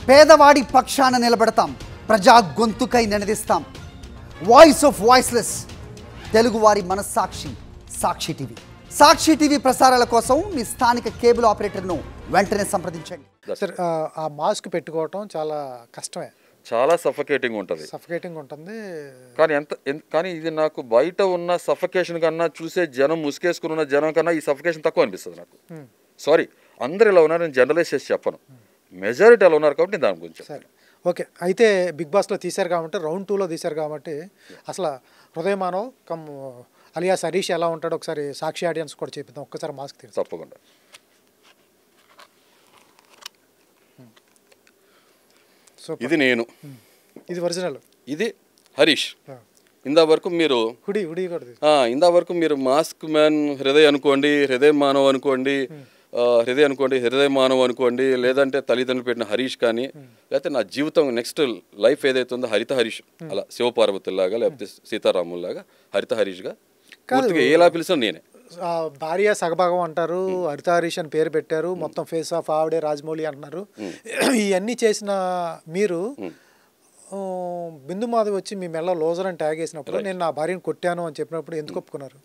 పేదవాడి పక్షాన నిలబడతాం, ప్రజా గొంతుకై నినదిస్తాం. వాయిస్ ఆఫ్ వాయిస్లెస్, తెలుగువారి మనస్సాక్షి సాక్షి టీవీ. సాక్షి టీవీ ప్రసారాల కోసం మీ స్థానిక కేబుల్ ఆపరేటర్ను వెంటనే సంప్రదించండి. సార్, ఆ మాస్క్ పెట్టుకోవటం చాలా కష్టమే, చాలా సఫకేటింగ్ ఉంటుంది. కానీ ఇది నాకు బయట ఉన్న సఫకేషన్ కన్నా చూసే జనం ముసుకేసుకుని ఉన్న జనం కన్నా ఈ సఫకేషన్ తక్కువ అనిపిస్తుంది నాకు. సారీ, అందరు ఇలా ఉన్నారు, నేను జనరలైజ్ చేసి చెప్పను, మెజారిటీ అలా ఉన్నారు కాబట్టి దాని గురించి. సరే, ఓకే. అయితే బిగ్ బాస్లో తీశారు కాబట్టి, రౌండ్ 2లో తీశారు కాబట్టి, అసలు హృదయమానవ్ కమ్ అలియాస్ హరీష్ ఎలా ఉంటాడో ఒకసారి సాక్షి ఆడియన్స్ కూడా చెప్తాం. ఒక్కసారి మాస్క్ తీసి. తప్పకుండా. ఇది నేను, ఇది ఒరిజినల్, ఇది హరీష్. ఇందా వరకు మీరు మాస్క్ మ్యాన్ హృదయ అనుకోండి, హృదయ మానవ్ అనుకోండి, హృదయ మానవ్ అనుకోండి, లేదంటే తల్లిదండ్రులు పెట్టిన హరీష్ కానీ, లేకపోతే నా జీవితం నెక్స్ట్ లైఫ్ ఏదైతే ఉందో హరిత హరీష్, అలా శివపార్వతుల్లాగా లేకపోతే సీతారాముల్లాగా హరిత హరీష్గా పూర్తిగా ఎలా పిలిచిన నేనే. భార్య సగభాగం అంటారు, హరిత హరీష్ అని పేరు పెట్టారు, మొత్తం ఫేస్ ఆఫ్ ఆవిడే రాజమౌళి అంటున్నారు. ఇవన్నీ చేసిన మీరు బిందు మాధవి వచ్చి మీ మెల్ల లోజర్ అని ట్యాగ్ వేసినప్పుడు, నేను నా భార్యను కొట్టాను అని చెప్పినప్పుడు ఎందుకు ఒప్పుకున్నారు?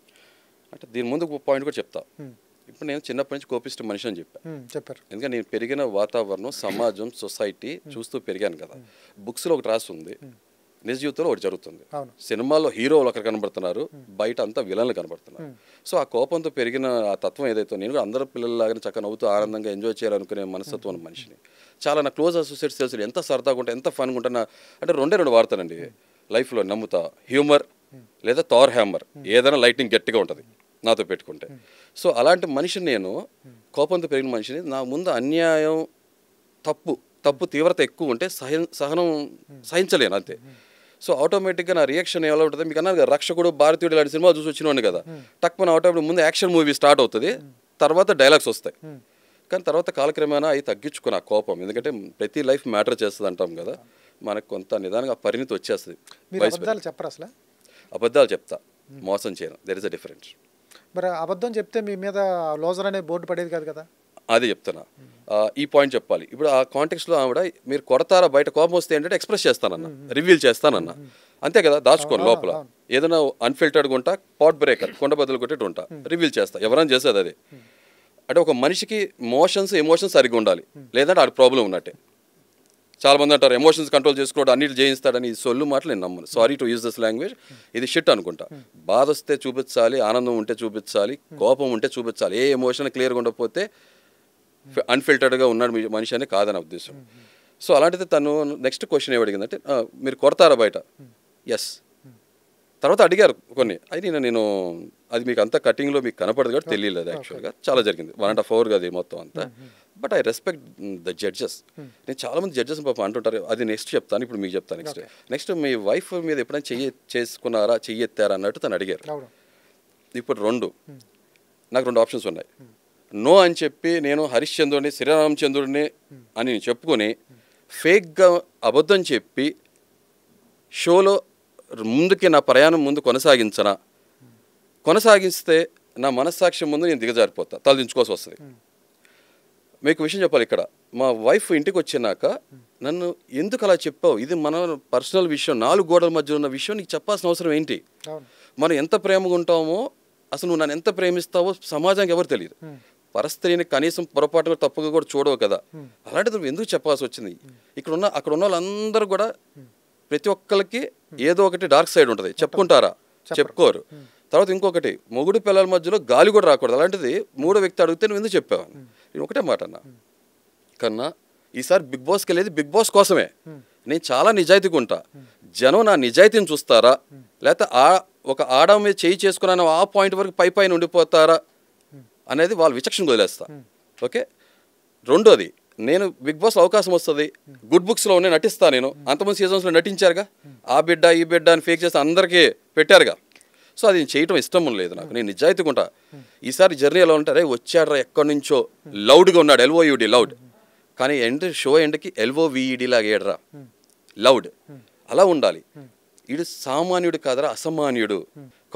అంటే దీని ముందు పాయింట్ కూడా చెప్తా. ఇప్పుడు నేను చిన్నప్పటి నుంచి కోపిస్ట్ మనిషి అని చెప్పారు. ఎందుకంటే నేను పెరిగిన వాతావరణం, సమాజం, సొసైటీ చూస్తూ పెరిగాను కదా. బుక్స్లో ఒకటి రాసి ఉంది, నిజ జీవితంలో ఒకటి జరుగుతుంది. సినిమాలో హీరోలు ఒకరు కనబడుతున్నారు, బయట అంతా విలన్లు కనబడుతున్నారు. సో ఆ కోపంతో పెరిగిన ఆ తత్వం ఏదైతే, నేను కూడా అందరూ పిల్లల్లాగానే చక్కగా నవ్వుతూ ఆనందంగా ఎంజాయ్ చేయాలనుకునే మనస్తత్వం ఉన్న మనిషిని. చాలా నా క్లోజ్ అసోసియేట్స్ తెలుసు, ఎంత సరదాగా ఉంటా, ఎంత ఫన్గా ఉంటా. అంటే రెండు వాడతానండి లైఫ్లో, నమ్ముతా. హ్యూమర్ లేదా థార్ హ్యామర్, ఏదైనా లైటింగ్ గట్టిగా ఉంటుంది నాతో పెట్టుకుంటే. సో అలాంటి మనిషిని నేను, కోపంతో పెరిగిన మనిషిని. నా ముందు అన్యాయం, తప్పు తీవ్రత ఎక్కువ ఉంటే సహనం సహించలేను అంతే. సో ఆటోమేటిక్గా నా రియాక్షన్ ఎలా ఉంటుంది, మీకు అన్నారు కదా రక్షకుడు, భారతీయుడు లాంటి సినిమా చూసి వచ్చినవాడిని కదా. టక్కున ఆటోమేటిక్ ముందు యాక్షన్ మూవీ స్టార్ట్ అవుతుంది, తర్వాత డైలాగ్స్ వస్తాయి. కానీ తర్వాత కాలక్రమేణా అవి తగ్గించుకుని ఆ కోపం, ఎందుకంటే ప్రతి లైఫ్ మ్యాటర్ చేస్తుంది అంటాం కదా, మనకు కొంత నిదానంగా పరిణితి వచ్చేస్తుంది. అబద్ధాలు చెప్తా, మోసం చేయను, దెర్ ఇస్ అ డిఫరెన్స్. మరి అబద్ధం చెప్తే మీ మీద లోజర్ అనే బోర్డు పడేది కాదు కదా. అదే చెప్తున్నా, ఈ పాయింట్ చెప్పాలి. ఇప్పుడు ఆ కాంటెక్స్లో ఆవిడ మీరు కొడతారా, బయట కోపం వస్తే ఏంటంటే ఎక్స్ప్రెస్ చేస్తానన్నా, రివీల్ చేస్తానన్నా, అంతే కదా. దాచుకోను లోపల, ఏదైనా అన్ఫిల్టర్డ్గా ఉంటా, పాట్ బ్రేకర్, కొండ బదులు కొట్టేట్టు ఉంటా, రివీల్ చేస్తా. ఎవరైనా చేసేది అదే. అంటే ఒక మనిషికి ఎమోషన్స్ సరిగ్గా ఉండాలి, లేదంటే ఆడ ప్రాబ్లం ఉన్నట్టే. చాలామంది అంటారు ఎమోషన్స్ కంట్రోల్ చేసుకోవడం అన్నిటి జయిస్తాడని. ఈ సొల్లు మాటలు నేను నమ్మను. Sorry to use this language, ఇది షిట్ అనుకుంటా. బాధ వస్తే చూపించాలి, ఆనందం ఉంటే చూపించాలి, కోపం ఉంటే చూపించాలి. ఏ ఎమోషన్ క్లియర్గా ఉండకపోతే అన్ఫిల్టర్డ్గా ఉన్నాడు మనిషి అని కాదని ఉద్దేశం. సో అలాంటిది తను నెక్స్ట్ క్వశ్చన్ ఏమడిగిందంటే, మీరు కొడతారా బయట? ఎస్. తర్వాత అడిగారు కొన్ని, అయితే నేను అది మీకు అంతా కటింగ్లో మీకు కనపడదు కాబట్టి తెలియలేదు. యాక్చువల్గా చాలా జరిగింది, 1.5 hours అది మొత్తం అంతా. But I respect the judges. నేను చాలామంది జడ్జెస్ పాపం అంటుంటారు, అది నెక్స్ట్ చెప్తాను, ఇప్పుడు మీకు చెప్తాను. నెక్స్ట్ మీ వైఫ్ మీద ఎప్పుడైనా చేసుకున్నారా, చెయ్యెత్తారా అన్నట్టు తను అడిగారు. ఇప్పుడు నాకు 2 ఆప్షన్స్ ఉన్నాయి. నో అని చెప్పి నేను హరిశ్చంద్రుడిని, శ్రీరామచంద్రుడిని అని చెప్పుకొని ఫేక్గా అబద్ధం చెప్పి షోలో ముందుకి నా ప్రయాణం ముందు కొనసాగిస్తే నా మనస్సాక్షి ముందు నేను దిగజారిపోతా, తలదించుకోవాల్సి వస్తుంది. మీకు విషయం చెప్పాలి, ఇక్కడ మా వైఫ్ ఇంటికి వచ్చినాక నన్ను ఎందుకు అలా చెప్పావు, ఇది మన పర్సనల్ విషయం, 4 గోడల మధ్య ఉన్న విషయం, నీకు చెప్పాల్సిన అవసరం ఏంటి? మనం ఎంత ప్రేమగా ఉంటామో, అసలు నువ్వు నన్ను ఎంత ప్రేమిస్తావో సమాజానికి ఎవరు తెలియదు. పరస్త్రీని కనీసం పొరపాటుగా తప్పుగా కూడా చూడవు కదా, అలాంటిది నువ్వు ఎందుకు చెప్పాల్సి వచ్చింది? అక్కడ ఉన్న వాళ్ళందరూ కూడా ప్రతి ఒక్కరికి ఏదో ఒకటి డార్క్ సైడ్ ఉంటుంది, చెప్పుకుంటారా? చెప్పుకోరు. తర్వాత ఇంకొకటి, మొగుడు పిల్లల మధ్యలో గాలి కూడా రాకూడదు. అలాంటిది 3వ వ్యక్తి అడిగితే నువ్వు ఎందుకు చెప్పావు? నేను ఒకటే మాట అన్నా, కన్నా ఈసారి బిగ్ బాస్కి వెళ్ళేది బిగ్ బాస్ కోసమే. నేను చాలా నిజాయితీగా ఉంటా. జనం నా నిజాయితీని చూస్తారా, లేకపోతే ఒక ఆడ మీద చేయి చేసుకున్నాను ఆ పాయింట్ వరకు పైన ఉండిపోతారా అనేది వాళ్ళ విచక్షణ వదిలేస్తా. ఓకే. రెండోది, నేను బిగ్ బాస్లో అవకాశం వస్తుంది, గుడ్ బుక్స్లో నేను నటిస్తాను. నేను అంతమంది సీజన్స్లో నటించారుగా, ఆ బిడ్డ ఈ బిడ్డ అని ఫేక్ చేసి అందరికీ పెట్టారుగా. సో అది చేయటం ఇష్టం లేదు నాకు, నేను నిజాయితీగా ఉంటా. ఈసారి జర్నీ ఎలా ఉంటారే, వచ్చాడ్రా ఎక్కడి నుంచో లౌడ్గా ఉన్నాడు, LOUD లౌడ్, కానీ షో ఎండ్కి LOVED లాగా ఏడ్రా లౌడ్, అలా ఉండాలి. వీడు సామాన్యుడు కాదరా, అసామాన్యుడు,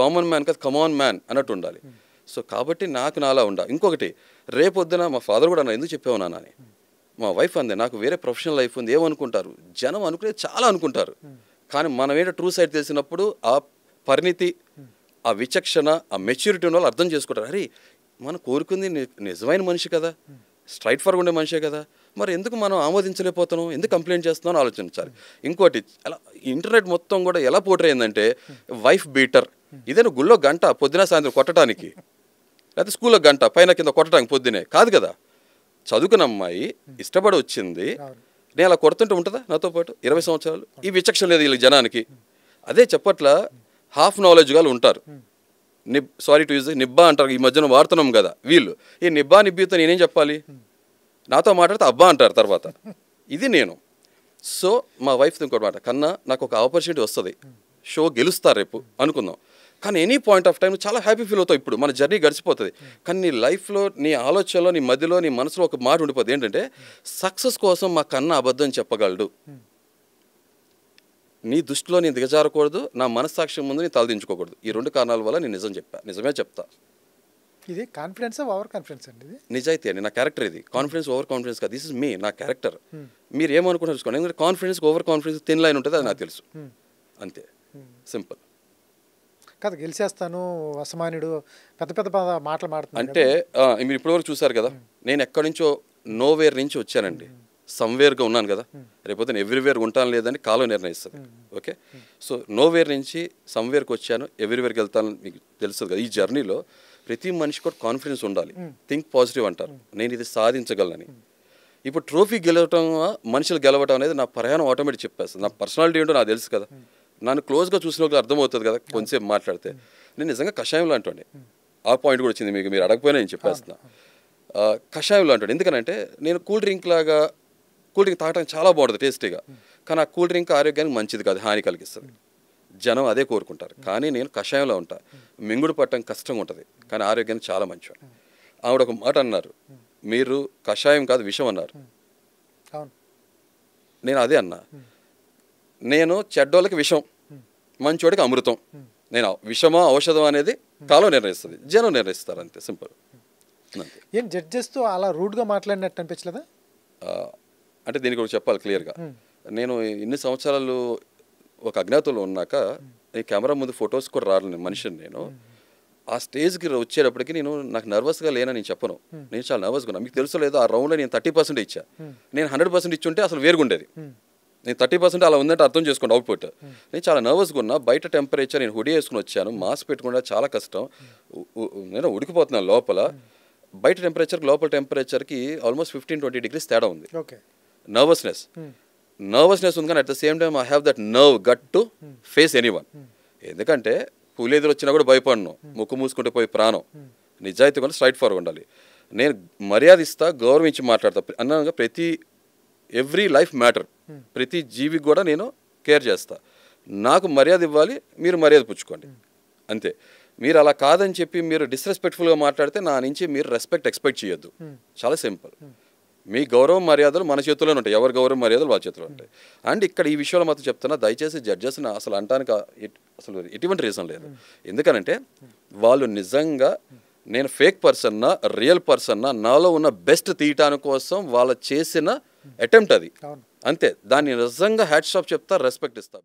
కామన్ మ్యాన్ కాదు కమాన్ మ్యాన్ అన్నట్టు ఉండాలి. సో కాబట్టి నాకు నాలా ఉండాలి. ఇంకొకటి, రేపొద్దున మా ఫాదర్ కూడా అన్న, ఎందుకు చెప్పావు నాన్న అని, మా వైఫ్ అందే, నాకు వేరే ప్రొఫెషనల్ లైఫ్ ఉంది, ఏమనుకుంటారు జనం అనుకునేది చాలా అనుకుంటారు. కానీ మనం ఏంటో ట్రూ సైడ్ తెలిసినప్పుడు ఆ పరిణితి, ఆ విచక్షణ, ఆ మెచ్యూరిటీ ఉన్న వాళ్ళు అర్థం చేసుకుంటారు. అరే మనం కోరుకుంది నిజమైన మనిషి కదా, స్ట్రైట్ ఫార్వర్డ్ ఉండే మనిషే కదా, మరి ఎందుకు మనం ఆమోదించలేకపోతున్నాం, ఎందుకు కంప్లైంట్ చేస్తున్నాం ఆలోచించాలి. ఇంకోటి అలా ఇంటర్నెట్ మొత్తం కూడా ఎలా పోర్ట్రే అయిందంటే వైఫ్ బీటర్, ఇదేనా గుళ్ళో గంట పొద్దున సాయంత్రం కొట్టడానికి, లేకపోతే స్కూల్లో గంట పైన కింద కొట్టడానికి పొద్దునే కాదు కదా. చదువుకున్న అమ్మాయి ఇష్టపడి వచ్చింది, నేను అలా కొడుతుంటే ఉంటుందా నాతో పాటు 20 సంవత్సరాలు? ఈ విచక్షణ లేదు వీళ్ళకి జనానికి. అదే చెప్పట్ల హాఫ్ నాలెడ్జ్ గా ఉంటారు. సారీ టు యూజ్ నిబ్బా అంటారు, ఈ మధ్యన వాడుతున్నాం కదా వీళ్ళు. ఈ నిబ్బా నిబ్బితో నేనేం చెప్పాలి, నాతో మాట్లాడితే అబ్బా అంటారు తర్వాత. ఇది నేను. సో మా వైఫ్ ఇంకోటి మాట, కన్నా నాకు ఒక ఆపర్చునిటీ వస్తుంది, షో గెలుస్తారు రేపు అనుకుందాం, కానీ ఎనీ పాయింట్ ఆఫ్ టైం చాలా హ్యాపీ ఫీల్ అవుతావు, ఇప్పుడు మన జర్నీ గడిచిపోతుంది. కానీ నీ లైఫ్లో, నీ ఆలోచనలో, నీ మధ్యలో, నీ మనసులో ఒక మాట ఉండిపోతుంది ఏంటంటే సక్సెస్ కోసం మా కన్నా అబద్ధం చెప్పగలడు. నీ దృష్టిలో నేను దిగజారకూడదు, నా మనస్సాక్ష్యం ముందు నేను తలదించుకోకూడదు. ఈ 2 కారణాల వల్ల నేను నిజమే చెప్తా. ఇది కాన్ఫిడెన్స్ ఓవర్ కాన్ఫిడెన్స్ అండి? ఇది నిజాయితీ అండి, నా క్యారెక్టర్ ఇది. కాన్ఫిడెన్స్ ఓవర్ కాన్ఫిడెన్స్ కాదు, దిస్ ఇస్ మీ, నా క్యారెక్టర్. మీరు ఏమనుకుంటారు చూసుకోండి, ఎందుకంటే confidence over confidence thin line ఉంటుంది, అది నాకు తెలుసు. అంతే, సింపుల్. కాదు గెలిచేస్తాను, అసమాన్యుడు, పెద్ద పెద్ద మాటలు మాడుతున్నాను అంటే మీరు ఇప్పటివరకు చూసారు కదా, నేను ఎక్కడి నుంచో నోవేర్ నుంచి వచ్చానండి, సమ్వేర్గా ఉన్నాను కదా. రేపొద్దున ఎవ్రీవేర్ ఉంటాను లేదని కాలం నిర్ణయిస్తుంది. ఓకే, సో నోవేర్ నుంచి సమ్వేర్కి వచ్చాను, ఎవ్రీవేర్కి వెళ్తాను, మీకు తెలుస్తుంది కదా. ఈ జర్నీలో ప్రతి మనిషి కూడా కాన్ఫిడెన్స్ ఉండాలి, థింక్ పాజిటివ్ అంటారు, నేను ఇది సాధించగలనని. ఇప్పుడు ట్రోఫీ గెలవటం, మనుషులు గెలవటం అనేది నా ప్రయాణం ఆటోమేటిక్ చెప్పేస్తుంది. నా పర్సనాలిటీ ఏంటో నాకు తెలుసు కదా, నన్ను క్లోజ్గా చూసిన వాళ్ళకి అర్థమవుతుంది కదా కొంచెంసేపు మాట్లాడితే. నేను నిజంగా కషాయంలో అంటుండే, ఆ పాయింట్ కూడా వచ్చింది మీకు, మీరు అడగపోయినా నేను చెప్పేస్తున్నా. కషాయంలో అంటాడు, ఎందుకనంటే నేను కూల్ డ్రింక్ తాగడానికి చాలా బాగుంటుంది టేస్టీగా, కానీ ఆ కూల్ డ్రింక్ ఆరోగ్యానికి మంచిది కాదు, హాని కలిగిస్తుంది. జనం అదే కోరుకుంటారు. కానీ నేను కషాయంలో ఉంటా, మింగుడు పట్టడం కష్టంగా ఉంటుంది, కానీ ఆరోగ్యానికి చాలా మంచివాడు. ఆవిడ ఒక మాట అన్నారు, మీరు కషాయం కాదు విషం అన్నారు. నేను అదే అన్నా, నేను చెడ్డోళ్ళకి విషం, మంచోడికి అమృతం. నేను విషమా ఔషధం అనేది కాలం నిర్ణయిస్తుంది, జనం నిర్ణయిస్తారు, అంతే సింపుల్. ఏం జడ్జ్ చేస్తూ అలా రూడ్గా మాట్లాడినట్టు అనిపించలేదా? అంటే దీనికి కూడా చెప్పాలి క్లియర్గా, నేను ఇన్ని సంవత్సరాలు ఒక అజ్ఞాతంలో ఉన్నాక ఈ కెమెరా ముందు ఫొటోస్ కూడా రాలేను మనిషిని. నేను ఆ స్టేజ్కి వచ్చేటప్పటికి నాకు నర్వస్గా లేనని నేను చెప్పను, నేను చాలా నర్వస్గా ఉన్నా. మీకు తెలుసో లేదో, ఆ రౌండ్లో నేను 30% ఇచ్చా. నేను 100% ఇచ్చుంటే అసలు వేరుగుండేది. నేను 30% అలా ఉందంటే అర్థం చేసుకోండి అవుట్పుట్. నేను చాలా నర్వస్గా ఉన్నా, బయట టెంపరేచర్, నేను హుడీ వేసుకుని వచ్చాను, మాస్క్ పెట్టుకుంటే చాలా కష్టం, నేను ఉడికిపోతున్నాను లోపల. బయట టెంపరేచర్కి లోపల టెంపరేచర్కి ఆల్మోస్ట్ 15-20 degrees తేడా ఉంది. నర్వస్నెస్ ఉంది, కానీ at the same time I have that nerve got to face anyone. ఎందుకంటే పులేదులు వచ్చినా కూడా భయపడను, ముక్కు మూసుకుంటే పోయి ప్రాణం. నిజాయితీ కూడా స్ట్రైట్ ఫార్వర్డ్ ఉండాలి. నేను మర్యాద ఇస్తా, గౌరవించి మాట్లాడతా అన్నగా. ఎవ్రీ లైఫ్ మ్యాటర్, ప్రతి జీవికి కూడా నేను కేర్ చేస్తా. నాకు మర్యాద ఇవ్వాలి, మీరు మర్యాద పుచ్చుకోండి, అంతే. మీరు అలా కాదని చెప్పి మీరు డిస్రెస్పెక్ట్ఫుల్గా మాట్లాడితే నా నుంచి మీరు రెస్పెక్ట్ ఎక్స్పెక్ట్ చేయొద్దు. చాలా సింపుల్. మీ గౌరవం మర్యాదలు మన చేతుల్లోనే ఉంటాయి, ఎవరి గౌరవం మర్యాదలు వాళ్ళ చేతిలో ఉంటాయి. అండ్ ఇక్కడ ఈ విషయంలో మాత్రం చెప్తున్నా, దయచేసి జడ్జెస్ని అసలు అంటానికి అసలు ఎటువంటి రీజన్ లేదు. ఎందుకనంటే వాళ్ళు నిజంగా నేను ఫేక్ పర్సన్నా రియల్ పర్సన్నా, నాలో ఉన్న బెస్ట్ తీయటానికి కోసం వాళ్ళు చేసిన అటెంప్ట్ అది, అంతే. దాన్ని నిజంగా హ్యాట్స్ ఆఫ్ చెప్తా, రెస్పెక్ట్ ఇస్తా.